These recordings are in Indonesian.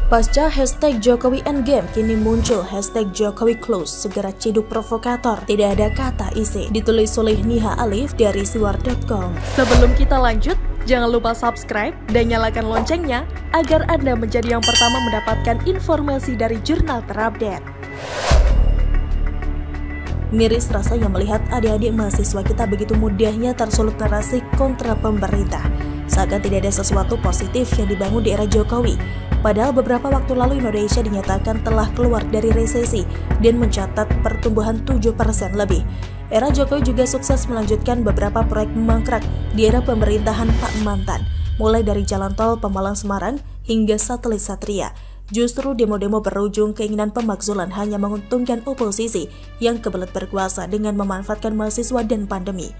Pasca hashtag Jokowi Endgame, kini muncul hashtag Jokowi Close, segera ciduk provokator, tidak ada kata isi, ditulis oleh Niha Alif dari siwar.com. Sebelum kita lanjut, jangan lupa subscribe dan nyalakan loncengnya agar Anda menjadi yang pertama mendapatkan informasi dari jurnal terupdate. Miris rasanya melihat adik-adik mahasiswa kita begitu mudahnya tersulut narasi kontra pemerintah, seakan tidak ada sesuatu positif yang dibangun di era Jokowi. Padahal beberapa waktu lalu Indonesia dinyatakan telah keluar dari resesi dan mencatat pertumbuhan 7% lebih. Era Jokowi juga sukses melanjutkan beberapa proyek mangkrak di era pemerintahan Pak Mantan, mulai dari jalan tol Pemalang-Semarang hingga satelit Satria. Justru demo-demo berujung keinginan pemakzulan hanya menguntungkan oposisi yang kebelet berkuasa dengan memanfaatkan mahasiswa dan pandemi.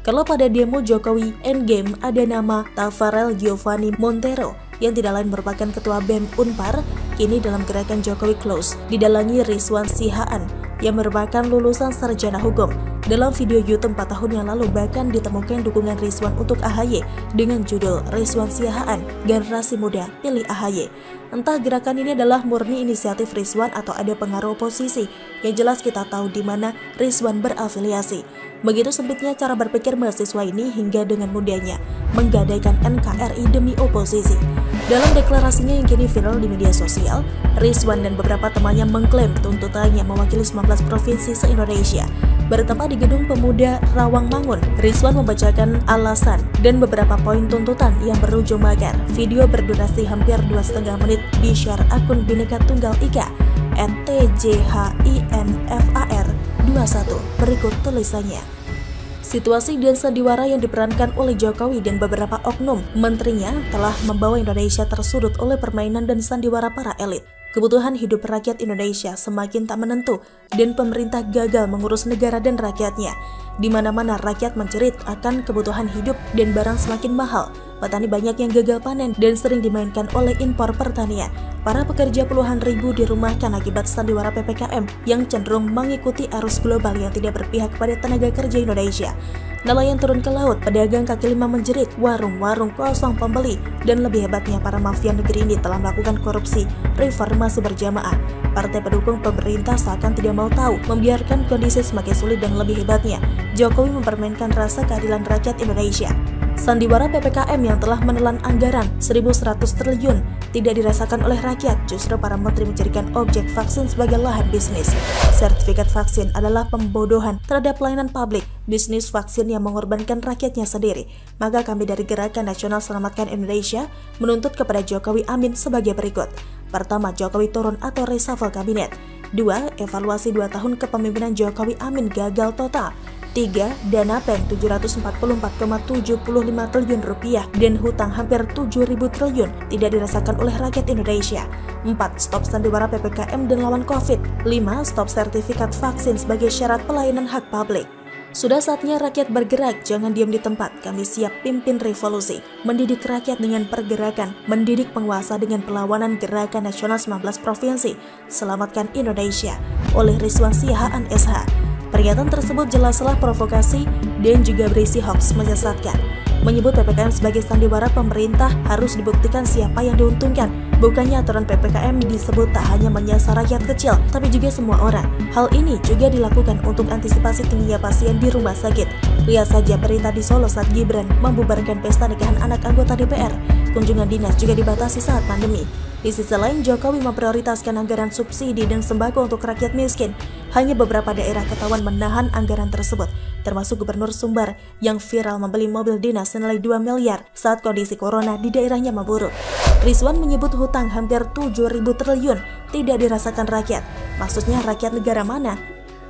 Kalau pada demo Jokowi Endgame ada nama Tafarel Giovanni Montero yang tidak lain merupakan ketua BEM Unpar, kini dalam gerakan Jokowi Close didalangi Rizwan Sihaan yang merupakan lulusan sarjana hukum. Dalam video YouTube 4 tahun yang lalu bahkan ditemukan dukungan Rizwan untuk AHY dengan judul Rizwan Sihaan, Generasi Muda Pilih AHY. Entah gerakan ini adalah murni inisiatif Rizwan atau ada pengaruh oposisi, yang jelas kita tahu di mana Rizwan berafiliasi. Begitu sempitnya cara berpikir mahasiswa ini hingga dengan mudahnya menggadaikan NKRI demi oposisi. Dalam deklarasinya yang kini viral di media sosial, Rizwan dan beberapa temannya mengklaim tuntutannya mewakili 19 provinsi se-Indonesia. Bertempat di Gedung Pemuda Rawangmangun, Rizwan membacakan alasan dan beberapa poin tuntutan yang berujung makar. Video berdurasi hampir 2,5 menit di-share akun Bhinneka Tunggal Ika @TJHINFAR21. Berikut tulisannya. Situasi dan sandiwara yang diperankan oleh Jokowi dan beberapa oknum menterinya telah membawa Indonesia tersudut oleh permainan dan sandiwara para elit. Kebutuhan hidup rakyat Indonesia semakin tak menentu dan pemerintah gagal mengurus negara dan rakyatnya. Di mana-mana rakyat menjerit akan kebutuhan hidup dan barang semakin mahal. Petani banyak yang gagal panen dan sering dimainkan oleh impor pertanian. Para pekerja puluhan ribu dirumahkan akibat sandiwara PPKM yang cenderung mengikuti arus global yang tidak berpihak pada tenaga kerja Indonesia. Nelayan turun ke laut, pedagang kaki lima menjerit, warung-warung kosong pembeli, dan lebih hebatnya para mafia negeri ini telah melakukan korupsi reformasi berjamaah. Partai pendukung pemerintah seakan tidak mau tahu, membiarkan kondisi semakin sulit dan lebih hebatnya, Jokowi mempermainkan rasa keadilan rakyat Indonesia. Sandiwara PPKM yang telah menelan anggaran 1.100 triliun tidak dirasakan oleh rakyat, justru para menteri menjadikan objek vaksin sebagai lahan bisnis. Sertifikat vaksin adalah pembodohan terhadap pelayanan publik, bisnis vaksin yang mengorbankan rakyatnya sendiri. Maka kami dari Gerakan Nasional Selamatkan Indonesia menuntut kepada Jokowi Amin sebagai berikut. Pertama, Jokowi turun atau reshuffle kabinet. 2. Evaluasi 2 tahun kepemimpinan Jokowi Amin gagal total. 3. Dana PEN 744,75 triliun rupiah dan hutang hampir 7.000 triliun tidak dirasakan oleh rakyat Indonesia. 4. Stop sandiwara PPKM dan lawan COVID. 5. Stop sertifikat vaksin sebagai syarat pelayanan hak publik. Sudah saatnya rakyat bergerak, jangan diam di tempat. Kami siap pimpin revolusi, mendidik rakyat dengan pergerakan, mendidik penguasa dengan perlawanan Gerakan Nasional 19 Provinsi. Selamatkan Indonesia oleh Rizwan Sihaan SH. Pernyataan tersebut jelaslah provokasi dan juga berisi hoax menyesatkan. Menyebut PPKM sebagai sandiwara pemerintah harus dibuktikan siapa yang diuntungkan. Bukannya aturan PPKM disebut tak hanya menyasar rakyat kecil, tapi juga semua orang. Hal ini juga dilakukan untuk antisipasi tingginya pasien di rumah sakit. Lihat saja berita di Solo saat Gibran membubarkan pesta nikahan anak anggota DPR. Kunjungan dinas juga dibatasi saat pandemi. Di sisi lain, Jokowi memprioritaskan anggaran subsidi dan sembako untuk rakyat miskin. Hanya beberapa daerah ketahuan menahan anggaran tersebut, termasuk Gubernur Sumbar yang viral membeli mobil dinas senilai 2 miliar saat kondisi corona di daerahnya memburuk. Rizwan menyebut hutang hampir 7.000 triliun tidak dirasakan rakyat. Maksudnya rakyat negara mana?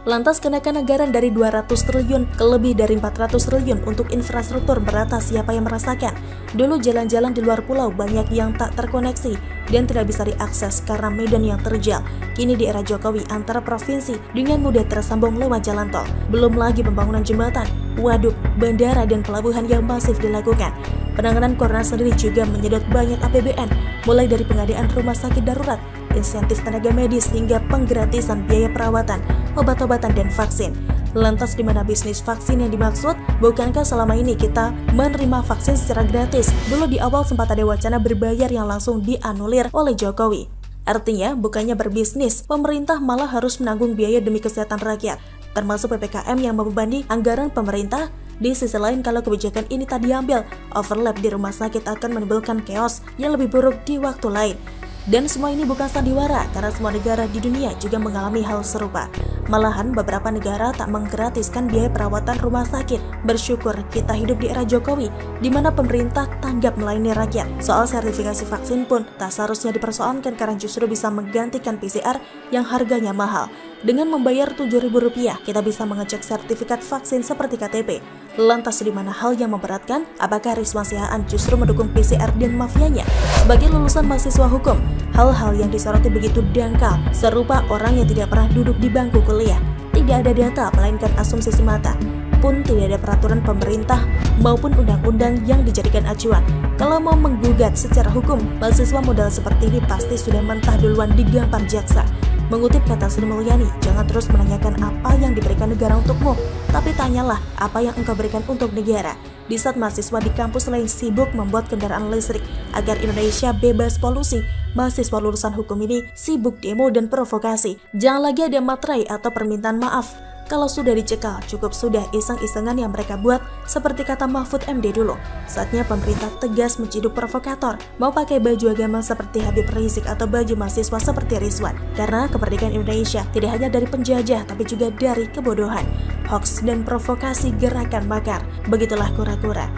Lantas kenaikan anggaran dari 200 triliun ke lebih dari 400 triliun untuk infrastruktur merata siapa yang merasakan? Dulu jalan-jalan di luar pulau banyak yang tak terkoneksi dan tidak bisa diakses karena medan yang terjal. Kini di era Jokowi antara provinsi dengan mudah tersambung lewat jalan tol. Belum lagi pembangunan jembatan, waduk, bandara dan pelabuhan yang masif dilakukan. Penanganan corona sendiri juga menyedot banyak APBN, mulai dari pengadaan rumah sakit darurat, insentif tenaga medis hingga penggratisan biaya perawatan, obat-obatan dan vaksin. Lantas di mana bisnis vaksin yang dimaksud? Bukankah selama ini kita menerima vaksin secara gratis? Dulu di awal sempat ada wacana berbayar yang langsung dianulir oleh Jokowi. Artinya, bukannya berbisnis, pemerintah malah harus menanggung biaya demi kesehatan rakyat, termasuk PPKM yang membebani anggaran pemerintah. Di sisi lain, kalau kebijakan ini tak diambil, overlap di rumah sakit akan menimbulkan chaos yang lebih buruk di waktu lain. Dan semua ini bukan sandiwara, karena semua negara di dunia juga mengalami hal serupa. Malahan beberapa negara tak menggratiskan biaya perawatan rumah sakit. Bersyukur kita hidup di era Jokowi, di mana pemerintah tanggap melayani rakyat. Soal sertifikasi vaksin pun tak seharusnya dipersoalkan karena justru bisa menggantikan PCR yang harganya mahal. Dengan membayar Rp7.000, kita bisa mengecek sertifikat vaksin seperti KTP. Lantas di mana hal yang memberatkan? Apakah Rizwan Sihaan justru mendukung PCR dan mafianya? Sebagai lulusan mahasiswa hukum, hal-hal yang disoroti begitu dangkal, serupa orang yang tidak pernah duduk di bangku kuliah. Tidak ada data, melainkan asumsi semata. Pun tidak ada peraturan pemerintah maupun undang-undang yang dijadikan acuan. Kalau mau menggugat secara hukum, mahasiswa modal seperti ini pasti sudah mentah duluan digampar jaksa. Mengutip kata Sri Mulyani, jangan terus menanyakan apa yang diberikan negara untukmu, tapi tanyalah apa yang engkau berikan untuk negara. Di saat mahasiswa di kampus lain sibuk membuat kendaraan listrik agar Indonesia bebas polusi, mahasiswa lulusan hukum ini sibuk demo dan provokasi. Jangan lagi ada materai atau permintaan maaf. Kalau sudah dicekal, cukup sudah iseng-isengan yang mereka buat, seperti kata Mahfud MD dulu. Saatnya pemerintah tegas menciduk provokator, mau pakai baju agama seperti Habib Rizik atau baju mahasiswa seperti Rizwan. Karena kemerdekaan Indonesia tidak hanya dari penjajah, tapi juga dari kebodohan, hoaks dan provokasi gerakan makar. Begitulah kura-kura.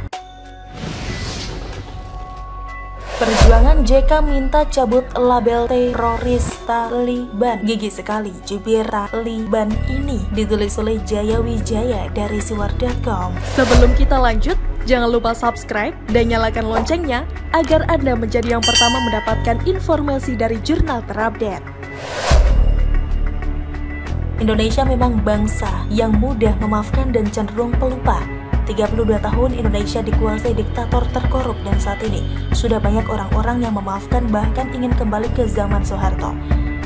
Perjuangan JK minta cabut label teroris Taliban. Gigi sekali jubir Taliban ini, ditulis oleh Jaya Wijaya dari siwar.com. Sebelum kita lanjut, jangan lupa subscribe dan nyalakan loncengnya agar Anda menjadi yang pertama mendapatkan informasi dari jurnal terupdate. Indonesia memang bangsa yang mudah memaafkan dan cenderung pelupa. 32 tahun Indonesia dikuasai diktator terkorup dan saat ini sudah banyak orang-orang yang memaafkan bahkan ingin kembali ke zaman Soeharto.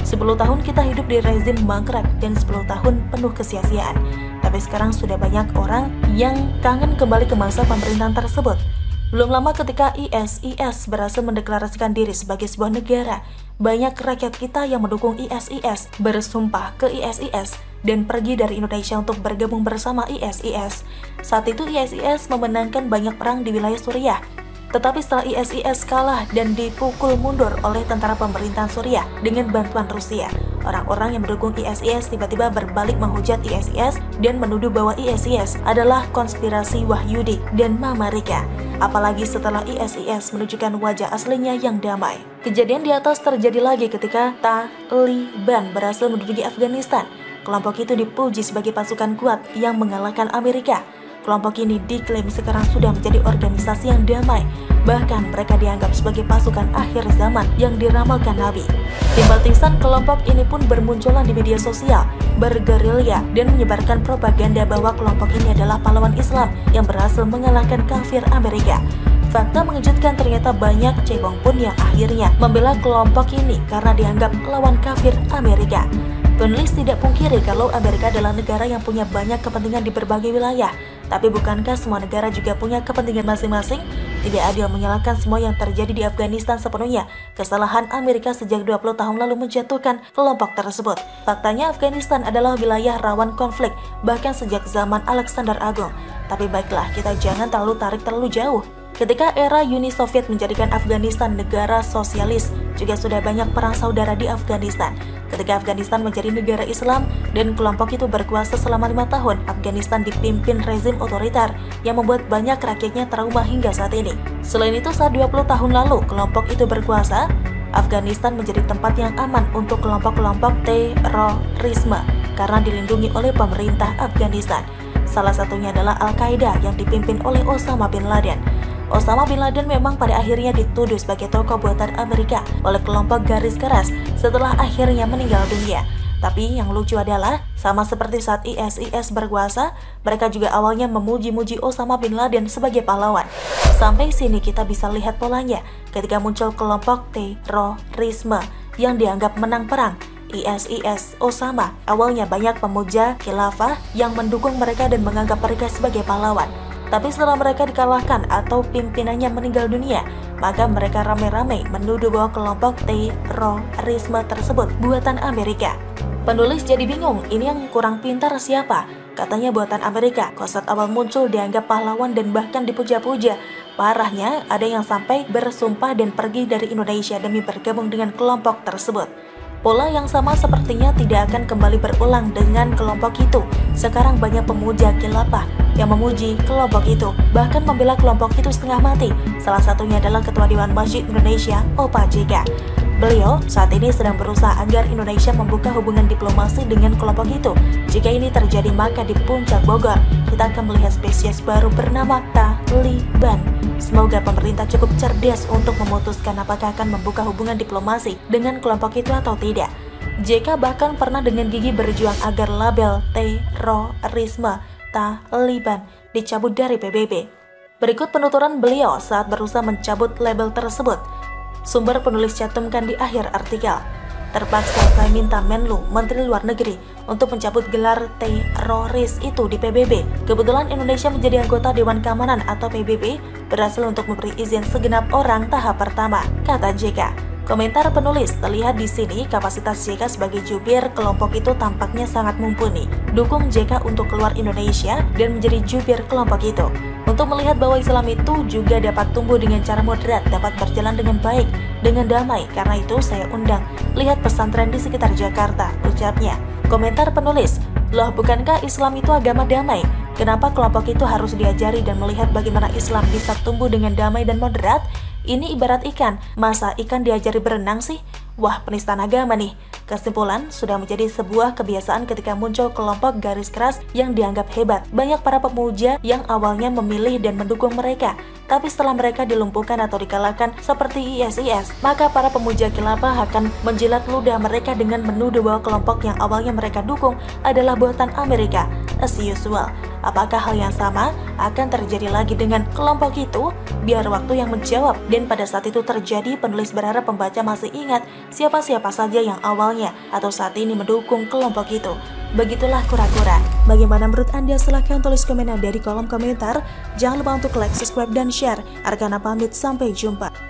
10 tahun kita hidup di rezim mangkrak dan 10 tahun penuh kesia-siaan. Tapi sekarang sudah banyak orang yang kangen kembali ke masa pemerintahan tersebut. Belum lama ketika ISIS berhasil mendeklarasikan diri sebagai sebuah negara, banyak rakyat kita yang mendukung ISIS, bersumpah ke ISIS, dan pergi dari Indonesia untuk bergabung bersama ISIS. Saat itu ISIS memenangkan banyak perang di wilayah Suriah. Tetapi setelah ISIS kalah dan dipukul mundur oleh tentara pemerintahan Suriah dengan bantuan Rusia, orang-orang yang mendukung ISIS tiba-tiba berbalik menghujat ISIS dan menuduh bahwa ISIS adalah konspirasi Wahyudi dan Mama Rika. Apalagi setelah ISIS menunjukkan wajah aslinya yang damai. Kejadian di atas terjadi lagi ketika Taliban berhasil menduduki Afghanistan. Kelompok itu dipuji sebagai pasukan kuat yang mengalahkan Amerika. Kelompok ini diklaim sekarang sudah menjadi organisasi yang damai. Bahkan mereka dianggap sebagai pasukan akhir zaman yang diramalkan Nabi. Simpatisan kelompok ini pun bermunculan di media sosial, bergerilya dan menyebarkan propaganda bahwa kelompok ini adalah pahlawan Islam yang berhasil mengalahkan kafir Amerika. Fakta mengejutkan, ternyata banyak cebong pun yang akhirnya membela kelompok ini karena dianggap lawan kafir Amerika. Penulis tidak pungkiri kalau Amerika adalah negara yang punya banyak kepentingan di berbagai wilayah. Tapi bukankah semua negara juga punya kepentingan masing-masing? Tidak adil menyalahkan semua yang terjadi di Afghanistan sepenuhnya. Kesalahan Amerika sejak 20 tahun lalu menjatuhkan kelompok tersebut. Faktanya Afghanistan adalah wilayah rawan konflik, bahkan sejak zaman Alexander Agung. Tapi baiklah, kita jangan tarik terlalu jauh. Ketika era Uni Soviet menjadikan Afghanistan negara sosialis, juga sudah banyak perang saudara di Afghanistan. Ketika Afghanistan menjadi negara Islam dan kelompok itu berkuasa selama 5 tahun, Afghanistan dipimpin rezim otoriter yang membuat banyak rakyatnya trauma hingga saat ini. Selain itu, saat 20 tahun lalu kelompok itu berkuasa, Afghanistan menjadi tempat yang aman untuk kelompok-kelompok terorisme karena dilindungi oleh pemerintah Afghanistan. Salah satunya adalah Al-Qaeda yang dipimpin oleh Osama bin Laden. Osama bin Laden memang pada akhirnya dituduh sebagai tokoh buatan Amerika oleh kelompok garis keras setelah akhirnya meninggal dunia. Tapi yang lucu adalah, sama seperti saat ISIS berkuasa, mereka juga awalnya memuji-muji Osama bin Laden sebagai pahlawan. Sampai sini kita bisa lihat polanya ketika muncul kelompok terorisme yang dianggap menang perang. ISIS, Osama, awalnya banyak pemuja khilafah yang mendukung mereka dan menganggap mereka sebagai pahlawan. Tapi setelah mereka dikalahkan atau pimpinannya meninggal dunia, maka mereka rame-rame menuduh bahwa kelompok terorisme tersebut buatan Amerika. Penulis jadi bingung, ini yang kurang pintar siapa? Katanya buatan Amerika. Kok saat awal muncul dianggap pahlawan dan bahkan dipuja-puja. Parahnya, ada yang sampai bersumpah dan pergi dari Indonesia demi bergabung dengan kelompok tersebut. Pola yang sama sepertinya tidak akan kembali berulang dengan kelompok itu. Sekarang banyak pemuja khilafah yang memuji kelompok itu, bahkan membela kelompok itu setengah mati. Salah satunya adalah Ketua Dewan Masjid Indonesia, Opa JK. Beliau saat ini sedang berusaha agar Indonesia membuka hubungan diplomasi dengan kelompok itu. Jika ini terjadi, maka di Puncak Bogor, kita akan melihat spesies baru bernama Taliban. Semoga pemerintah cukup cerdas untuk memutuskan apakah akan membuka hubungan diplomasi dengan kelompok itu atau tidak. JK bahkan pernah dengan gigih berjuang agar label terorisme Taliban dicabut dari PBB. Berikut penuturan beliau saat berusaha mencabut label tersebut. Sumber penulis cantumkan di akhir artikel. Terpaksa saya minta Menlu, Menteri Luar Negeri, untuk mencabut gelar teroris itu di PBB. Kebetulan Indonesia menjadi anggota Dewan Keamanan atau PBB, berhasil untuk memberi izin segenap orang tahap pertama, kata JK. Komentar penulis, terlihat di sini kapasitas JK sebagai jubir kelompok itu tampaknya sangat mumpuni. Dukung JK untuk keluar Indonesia dan menjadi jubir kelompok itu. Untuk melihat bahwa Islam itu juga dapat tumbuh dengan cara moderat, dapat berjalan dengan baik, dengan damai. Karena itu saya undang, lihat pesantren di sekitar Jakarta, ucapnya. Komentar penulis, loh bukankah Islam itu agama damai? Kenapa kelompok itu harus diajari dan melihat bagaimana Islam bisa tumbuh dengan damai dan moderat? Ini ibarat ikan, masa ikan diajari berenang sih? Wah, penistaan agama nih. Kesimpulan, sudah menjadi sebuah kebiasaan ketika muncul kelompok garis keras yang dianggap hebat. Banyak para pemuja yang awalnya memilih dan mendukung mereka, tapi setelah mereka dilumpuhkan atau dikalahkan seperti ISIS, maka para pemuja khilafah akan menjilat ludah mereka dengan menuduh bahwa kelompok yang awalnya mereka dukung adalah buatan Amerika. As usual, apakah hal yang sama akan terjadi lagi dengan kelompok itu? Biar waktu yang menjawab. Dan pada saat itu terjadi, penulis berharap pembaca masih ingat siapa-siapa saja yang awalnya atau saat ini mendukung kelompok itu. Begitulah kura-kura. Bagaimana menurut Anda? Silahkan tulis komen Anda di kolom komentar. Jangan lupa untuk like, subscribe, dan share. Argana pamit, sampai jumpa.